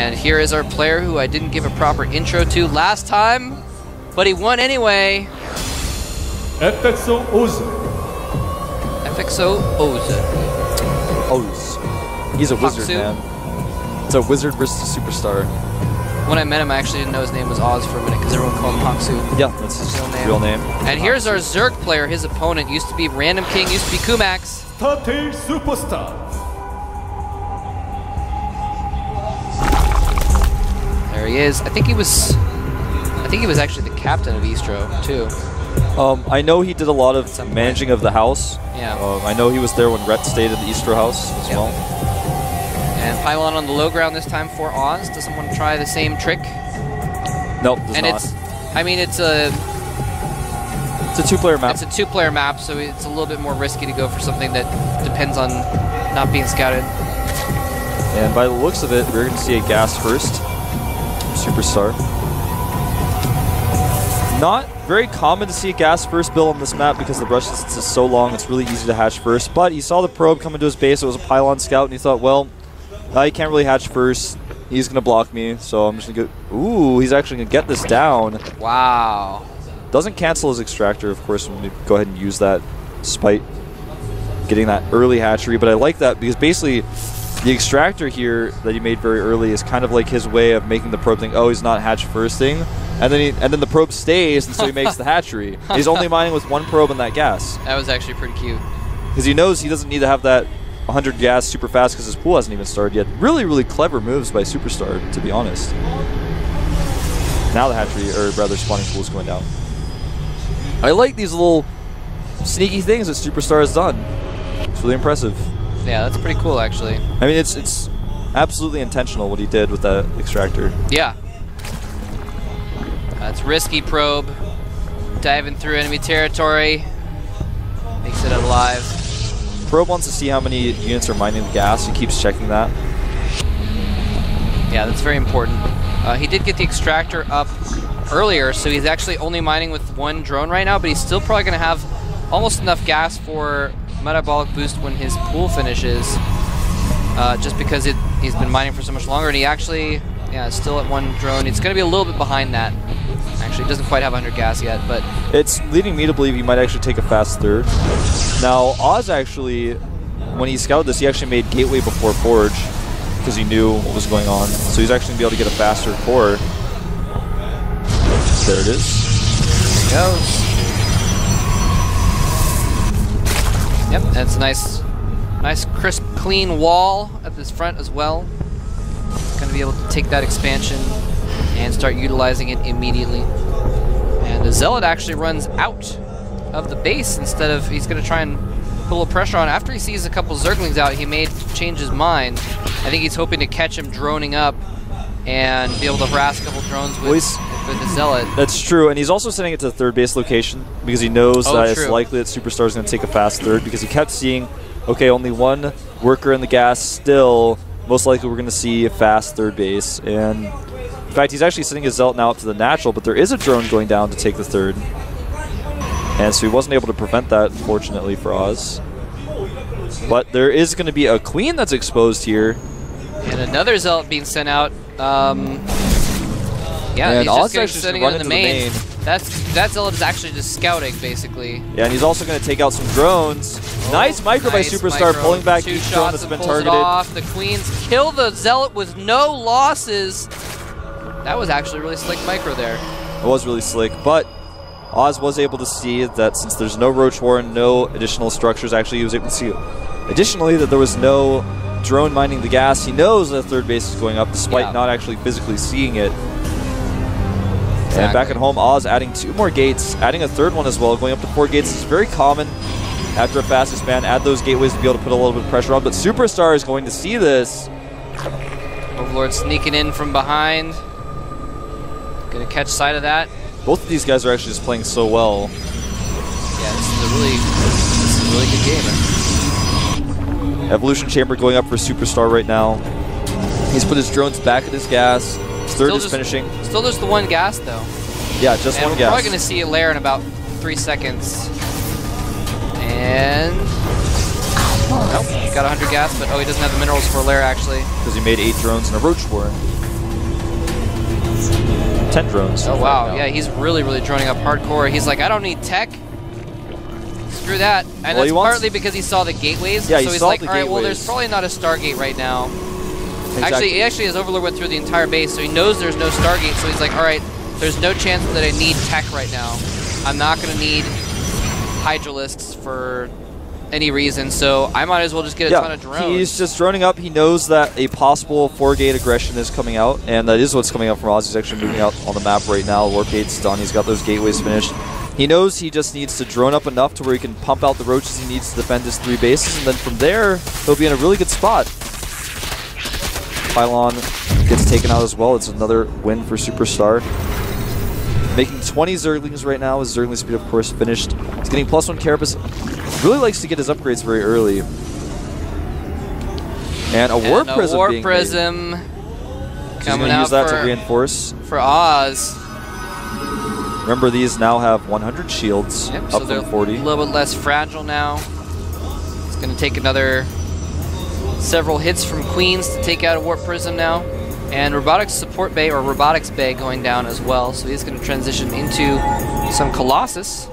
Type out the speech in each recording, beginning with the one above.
And here is our player who I didn't give a proper intro to last time, but he won anyway. FXO Ozu. FXO Ozu. Oz. He's a wizard, man. It's a wizard versus a superstar. When I met him, I actually didn't know his name was Oz for a minute because everyone called him Hangsu. Yeah, that's his real name. And here's our Zerg player. His opponent used to be Random King, used to be Kumax. Tate Superstar. There he is. I think he was actually the captain of Eastro too. I know he did a lot of managing of the house. Yeah. I know he was there when Rhett stayed at the Eastro house as well. And Pylon on the low ground this time for Oz. Does someone try the same trick? Nope, does and not. it's a two-player map. It's a two-player map, so it's a little bit more risky to go for something that depends on not being scouted. And by the looks of it, we're going to see a gas first. Superstar. Not very common to see a gas first build on this map because the brush distance is so long, it's really easy to hatch first. But he saw the probe come into his base, it was a pylon scout, and he thought, well, he can't really hatch first. He's going to block me, so I'm just going to go... Ooh, he's actually going to get this down. Wow. Doesn't cancel his extractor, of course. I'm going to go ahead and use that despite getting that early hatchery. But I like that because basically the extractor here that he made very early is kind of like his way of making the probe think, oh, he's not hatch firsting. And then the probe stays, and so he makes the hatchery. He's only mining with one probe and that gas. That was actually pretty cute. Because he knows he doesn't need to have that 100 gas super fast because his pool hasn't even started yet. Really, really clever moves by Superstar, to be honest. Now the hatchery, or rather spawning pool is going down. I like these little sneaky things that Superstar has done. It's really impressive. Yeah, that's pretty cool, actually. I mean, it's absolutely intentional what he did with that extractor. Yeah. That's risky probe. Diving through enemy territory. Makes it alive. Probe wants to see how many units are mining the gas. He keeps checking that. Yeah, that's very important. He did get the extractor up earlier, so he's actually only mining with one drone right now, but he's still probably going to have almost enough gas for metabolic boost when his pool finishes, just because he's been mining for so much longer, and he actually, yeah, is still at one drone. It's going to be a little bit behind that. Actually, it doesn't quite have 100 gas yet, but... It's leading me to believe he might actually take a fast third. Now, Oz actually, when he scouted this, he actually made Gateway before Forge, because he knew what was going on. So he's actually going to be able to get a faster core. There it is. There he goes. Yep, that's a nice crisp, clean wall at this front as well. Going to be able to take that expansion and start utilizing it immediately. And the Zealot actually runs out of the base instead of, he's going to try and put a little pressure on. After he sees a couple Zerglings out, he may change his mind. I think he's hoping to catch him droning up and be able to harass a couple drones with the Zealot. That's true, and he's also sending it to the third base location because he knows that it's likely that Superstar is going to take a fast third because he kept seeing, okay, only one worker in the gas still. Most likely we're going to see a fast third base. And in fact, he's actually sending his Zealot now up to the natural, but there is a drone going down to take the third. And so he wasn't able to prevent that, unfortunately, for Oz. But there is going to be a Queen that's exposed here. And another Zealot being sent out. Yeah, and he's Oz just sending it in the main. That Zealot is actually just scouting, basically. Yeah, and he's also going to take out some drones. Nice micro by Superstar, pulling back each drone that's been targeted. Off. The Queens kill the Zealot with no losses. That was actually really slick micro there. It was really slick, but Oz was able to see that since there's no Roach War and no additional structures, actually he was able to see additionally that there was no drone mining the gas. He knows that the third base is going up despite not actually physically seeing it. Exactly. And back at home, Oz adding 2 more gates, adding a third one as well, going up to 4 gates. It's very common after a fast expand, add those gateways to be able to put a little bit of pressure on, but Superstar is going to see this. Overlord sneaking in from behind. Gonna catch sight of that. Both of these guys are actually just playing so well. Yeah, this is a really good game. Evolution Chamber going up for Superstar right now. He's put his drones back at his gas. His third is finishing. Still just the one gas, though. Yeah, just one gas. We're probably going to see a lair in about 3 seconds. And... Nope, got 100 gas, but he doesn't have the minerals for a lair, actually. Because he made 8 drones in a Roach War. 10 drones. Oh, wow. Yeah, he's really, really droning up hardcore. He's like, I don't need tech. Screw that. And that's partly because he saw the gateways. Yeah, so he's like, all right, well, there's probably not a Stargate right now. Exactly. Actually, his Overlord went through the entire base, so he knows there's no Stargate. So he's like, all right, there's no chance that I need tech right now. I'm not going to need Hydralisks for any reason, so I might as well just get a ton of drones. He's just droning up. He knows that a possible 4-gate aggression is coming out, and that is what's coming out from Oz. He's actually moving out on the map right now. Warp gate's done. He's got those gateways finished. He knows he just needs to drone up enough to where he can pump out the roaches he needs to defend his 3 bases, and then from there, he'll be in a really good spot. Pylon gets taken out as well. It's another win for Superstar. Making 20 Zerglings right now. His Zergling speed, of course, finished. He's getting +1 Carapace. Really likes to get his upgrades very early. And a Warp Prism being made. Coming out use that to reinforce. For Oz. Remember, these now have 100 shields, Yep, up from 40. A little bit less fragile now. It's going to take another several hits from Queens to take out a Warp Prism now. And Robotics Support Bay, or Robotics Bay, going down as well. So he's going to transition into some Colossus.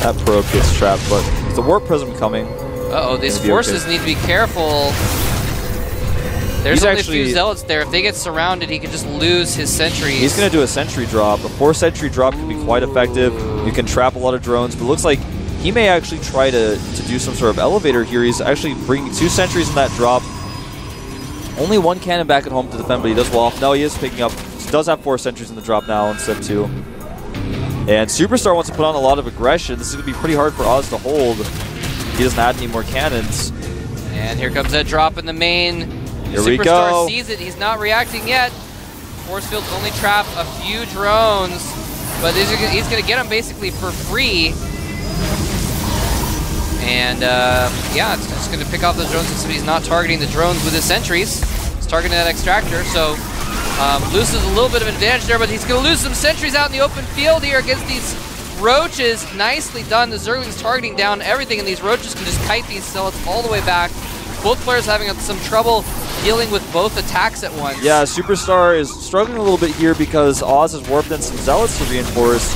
That probe gets trapped, but with the Warp Prism coming. Uh-oh, these forces need to be careful. There's only a few Zealots there. If they get surrounded, he can just lose his sentries. He's going to do a sentry drop. A 4-sentry drop can be quite effective. You can trap a lot of drones, but it looks like he may actually try to do some sort of elevator here. He's actually bringing 2 sentries in that drop. Only 1 cannon back at home to defend, but he does well off. No, he is picking up. He does have 4 sentries in the drop now instead of 2. And Superstar wants to put on a lot of aggression. This is going to be pretty hard for Oz to hold. He doesn't add any more cannons. And here comes that drop in the main. Here we go. Superstar sees it. He's not reacting yet. Force fields only trap a few drones, but he's going to get them basically for free. And yeah, it's just going to pick off those drones since he's not targeting the drones with his sentries. He's targeting that extractor, so loses a little bit of advantage there, but he's going to lose some sentries out in the open field here against these roaches. Nicely done. The Zergling's targeting down everything, and these roaches can just kite these Zealots all the way back. Both players having some trouble dealing with both attacks at once. Yeah, Superstar is struggling a little bit here because Oz has warped in some Zealots to reinforce,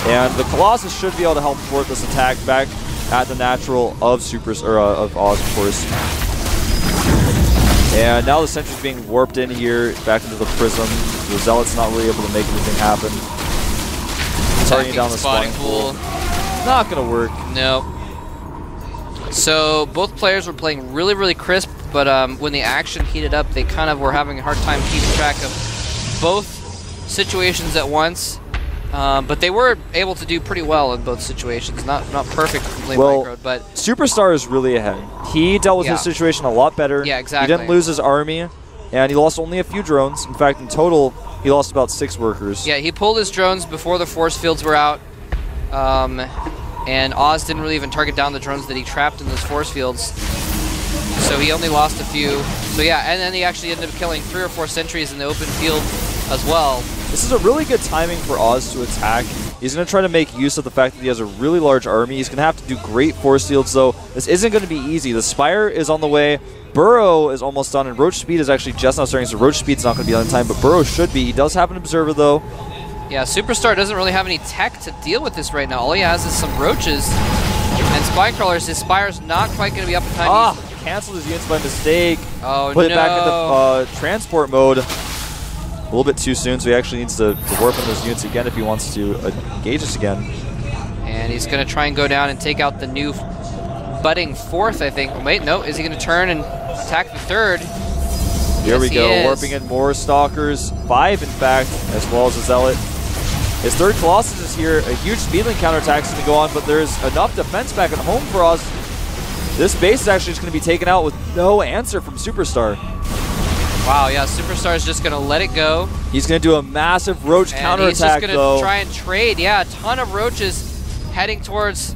and the Colossus should be able to help thwart this attack back at the natural of of Oz, of course. And now the sentry's being warped in here, back into the prism. The Zealot's not really able to make anything happen. Targeting down the spawning pool. Not gonna work. Nope. So both players were playing really, really crisp, but when the action heated up, they kind of were having a hard time keeping track of both situations at once. But they were able to do pretty well in both situations. Not perfectly microed, but Superstar is really ahead. He dealt with his situation a lot better. Yeah, exactly. He didn't lose his army, and he lost only a few drones. In fact, in total, he lost about 6 workers. Yeah, he pulled his drones before the force fields were out. And Oz didn't really even target down the drones that he trapped in those force fields. So he only lost a few. So yeah, and then he actually ended up killing 3 or 4 sentries in the open field as well. This is a really good timing for Oz to attack. He's going to try to make use of the fact that he has a really large army. He's going to have to do great force fields, though. This isn't going to be easy. The Spire is on the way. Burrow is almost done, and Roach Speed is actually just now starting, so Roach Speed's not going to be on time, but Burrow should be. He does have an Observer, though. Yeah, Superstar doesn't really have any tech to deal with this right now. All he has is some roaches and spy crawlers. His Spire's not quite going to be up in time. Canceled his units by mistake. Oh, Put it back into transport mode a little bit too soon, so he actually needs to warp in those units again if he wants to engage us again. And he's going to try and go down and take out the new budding 4th, I think. Oh, wait, no. Is he going to turn and attack the 3rd? Here we go, warping in more Stalkers. 5, in fact, as well as a Zealot. His 3rd Colossus is here. A huge Speedling counterattack is going to go on, but there's enough defense back at home for us. This base is actually just going to be taken out with no answer from Superstar. Wow, yeah, Superstar is just going to let it go. He's going to do a massive Roach counterattack, though. He's just going to try and trade. Yeah, a ton of Roaches heading towards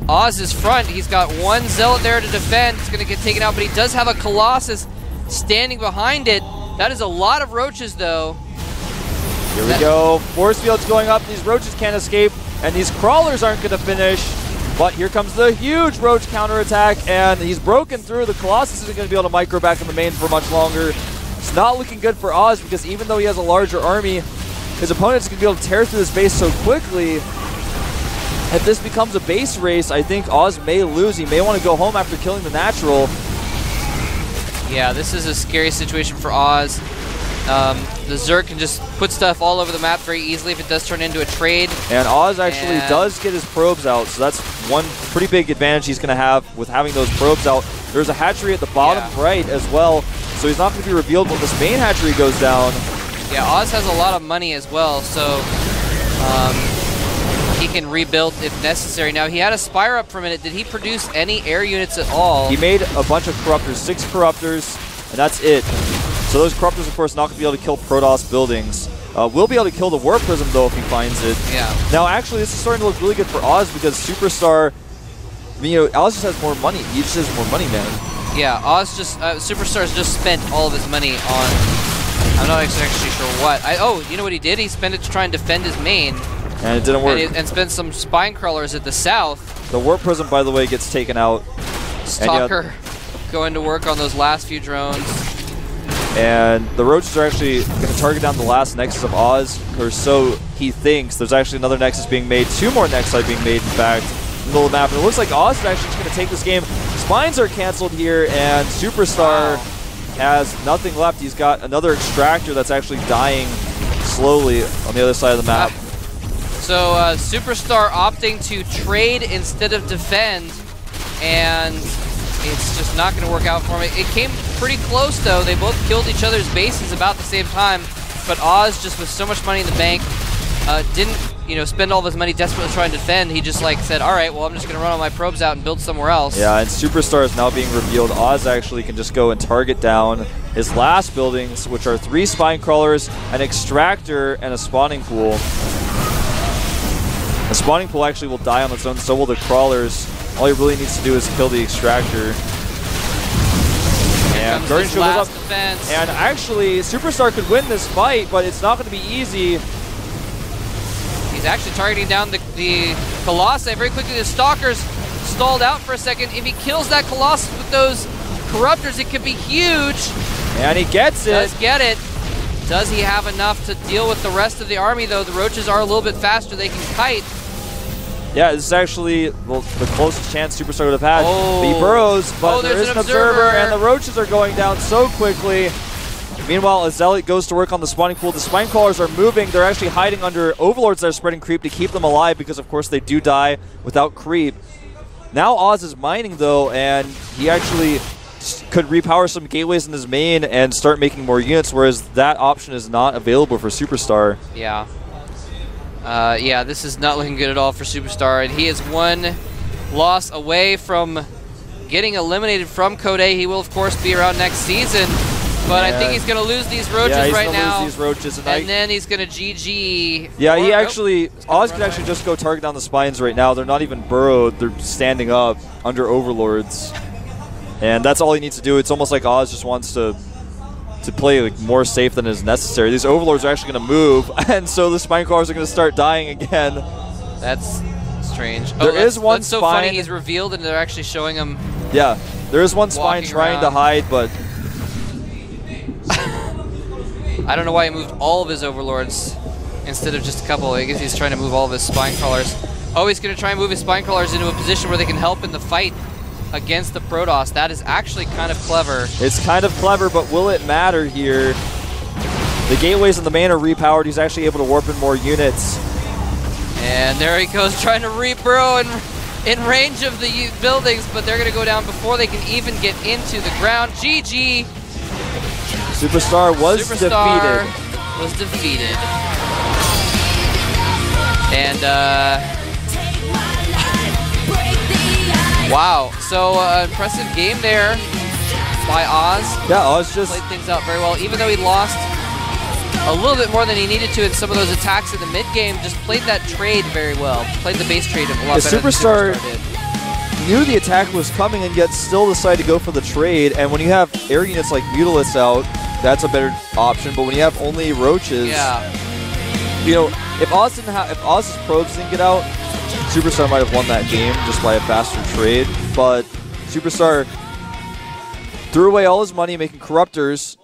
Oz's front. He's got 1 Zealot there to defend. It's going to get taken out, but he does have a Colossus standing behind it. That is a lot of Roaches, though. Here we go. Force field's going up. These Roaches can't escape, and these Crawlers aren't going to finish. But here comes the huge Roach counterattack, and he's broken through. The Colossus isn't going to be able to micro back in the main for much longer. It's not looking good for Oz because even though he has a larger army, his opponent's going to be able to tear through this base so quickly. If this becomes a base race, I think Oz may lose. He may want to go home after killing the natural. Yeah, this is a scary situation for Oz. The Zerg can just put stuff all over the map very easily if it does turn into a trade. And Oz actually does get his probes out, so that's one pretty big advantage he's going to have with having those probes out. There's a hatchery at the bottom right as well, so he's not going to be revealed when this main hatchery goes down. Yeah, Oz has a lot of money as well, so he can rebuild if necessary. Now, he had a Spire up for a minute. Did he produce any air units at all? He made a bunch of Corruptors, 6 Corruptors, and that's it. So those Corruptors, of course, not going to be able to kill Protoss buildings. Will be able to kill the Warp Prism, though, if he finds it. Yeah. Now, actually, this is starting to look really good for Oz because Superstar, I mean, you know, Oz just has more money. He just has more money, man. Yeah, Oz just, Superstar's just spent all of his money on, I'm not actually sure what. Oh, you know what he did? He spent it to try and defend his main. And it didn't work. And spent some Spine Crawlers at the south. The Warp Prism, by the way, gets taken out. Stalker going to work on those last few drones. And the Roaches are actually going to target down the last Nexus of Oz, or so he thinks. There's actually another Nexus being made, 2 more Nexus being made, in fact, in the middle of the map. And it looks like Oz is actually just going to take this game. Spines are canceled here, and Superstar has nothing left. He's got another Extractor that's actually dying slowly on the other side of the map. So Superstar opting to trade instead of defend, and it's just not going to work out for him. It came pretty close, though. They both killed each other's bases about the same time, but Oz, just with so much money in the bank, didn't, you know, spend all of his money desperately trying to defend. He just, like, said, all right, well, I'm just going to run all my probes out and build somewhere else. Yeah, and Superstar is now being revealed. Oz actually can just go and target down his last buildings, which are 3 Spine Crawlers, an Extractor, and a Spawning Pool. The Spawning Pool actually will die on its own, so will the Crawlers. All he really needs to do is kill the Extractor. And Guardian Shield goes up. Defense. And actually, Superstar could win this fight, but it's not going to be easy. He's actually targeting down the Colossi very quickly. The Stalkers stalled out for a second. If he kills that Colossus with those Corruptors, it could be huge. And he gets it. Does get it. Does he have enough to deal with the rest of the army, though? The Roaches are a little bit faster. They can kite. Yeah, this is actually the closest chance Superstar would have had. Oh. He burrows, but there there's is an an observer, and the Roaches are going down so quickly. Meanwhile, as Zealot goes to work on the Spawning Pool, the Spine Crawlers are moving. They're actually hiding under Overlords that are spreading creep to keep them alive because, of course, they do die without creep. Now Oz is mining, though, and he actually could repower some gateways in his main and start making more units, whereas that option is not available for Superstar. Yeah. Yeah, this is not looking good at all for Superstar, and he is 1 loss away from getting eliminated from Code A. He will, of course, be around next season, but I think he's going to lose these Roaches right now. Lose these Roaches, and then he's going to GG. Yeah, he actually, Oz could actually just go target down the Spines right now. They're not even burrowed. They're standing up under Overlords. And that's all he needs to do. It's almost like Oz just wants to play like more safe than is necessary. These Overlords are actually going to move, and so the Spine Crawlers are going to start dying again. That's strange. There is one that's so Spine. funny. He's revealed, and they're actually showing him. Yeah, there is one Spine trying to hide, but I don't know why he moved all of his Overlords instead of just a couple. I guess he's trying to move all of his Spine Crawlers. Oh, he's going to try and move his Spine Crawlers into a position where they can help in the fight against the Protoss. That is actually kind of clever. It's kind of clever, but will it matter here? The gateways in the main are repowered. He's actually able to warp in more units. And there he goes, trying to reburrow in range of the buildings, but they're going to go down before they can even get into the ground. GG. Superstar was defeated. And wow, so impressive game there by Oz. Yeah, Oz just played things out very well, even though he lost a little bit more than he needed to in some of those attacks in the mid game. Just played that trade very well. Played the base trade a lot better than Superstar did. Knew the attack was coming and yet still decided to go for the trade. And when you have air units like Mutalisks out, that's a better option. But when you have only Roaches, you know, if Oz's probes didn't get out, Superstar might have won that game just by a faster trade, but Superstar threw away all his money making Corruptors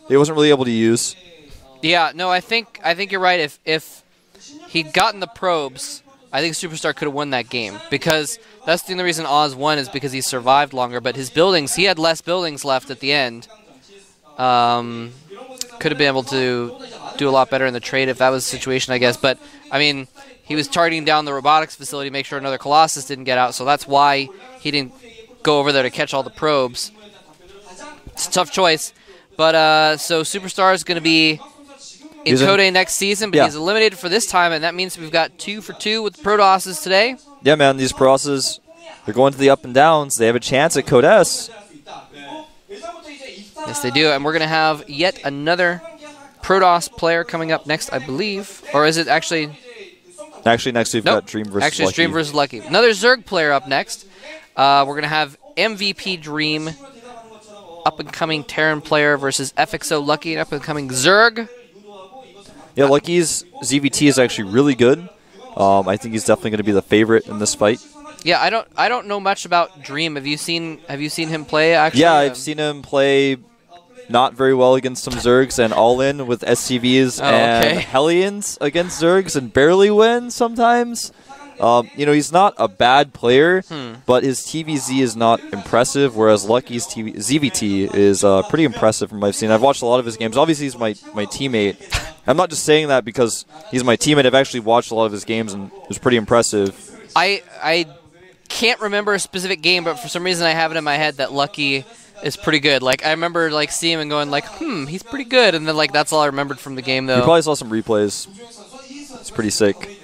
he wasn't really able to use. Yeah, no, I think you're right. If he'd gotten the probes, I think Superstar could have won that game, because that's the only reason Oz won is because he survived longer. But his buildings, he had less buildings left at the end. Could have been able to do a lot better in the trade if that was the situation, I guess. But I mean, he was targeting down the robotics facility to make sure another Colossus didn't get out, so that's why he didn't go over there to catch all the probes. It's a tough choice. But so Superstar is going to be in Code next season, but he's eliminated for this time, and that means we've got 2 for 2 with Protosses today. Yeah, man, these Protosses, they're going to the up and downs. They have a chance at Code S. Yes, they do, and we're going to have yet another Protoss player coming up next, I believe. Or is it actually... Actually, next we've got Dream versus Lucky. Actually, it's Dream versus Lucky. Another Zerg player up next. We're going to have MVP Dream, up-and-coming Terran player versus FXO Lucky, and up-and-coming Zerg. Yeah, Lucky's ZVT is actually really good. I think he's definitely going to be the favorite in this fight. Yeah, I don't know much about Dream. Have you seen him play actually? Yeah, I've seen him play not very well against some Zergs and all in with SCVs and Hellions against Zergs and barely win sometimes. You know, he's not a bad player, but his TVZ is not impressive, whereas Lucky's ZVT is pretty impressive from what I've seen. I've watched a lot of his games. Obviously, he's my teammate. I'm not just saying that because he's my teammate. I've actually watched a lot of his games, and it was pretty impressive. I can't remember a specific game, but for some reason I have it in my head that Lucky is pretty good. Like, I remember like seeing him and going like, he's pretty good, and then like that's all I remembered from the game though. You probably saw some replays. It's pretty sick.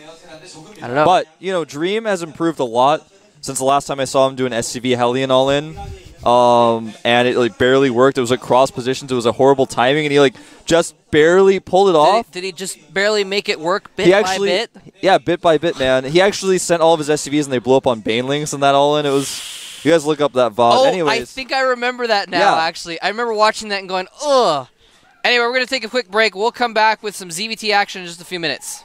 I don't know. But, you know, Dream has improved a lot since the last time I saw him do an SCV Hellion all in. And it like barely worked. It was like cross positions. It was a horrible timing, and he like just barely pulled it off. Did he just barely make it work bit by bit? Yeah, bit by bit, man. He actually sent all of his SCVs, and they blew up on Banelings and that all in. It was... You guys look up that VOD. Oh, anyways, I think I remember that now, actually. I remember watching that and going, ugh. Anyway, we're going to take a quick break. We'll come back with some ZVT action in just a few minutes.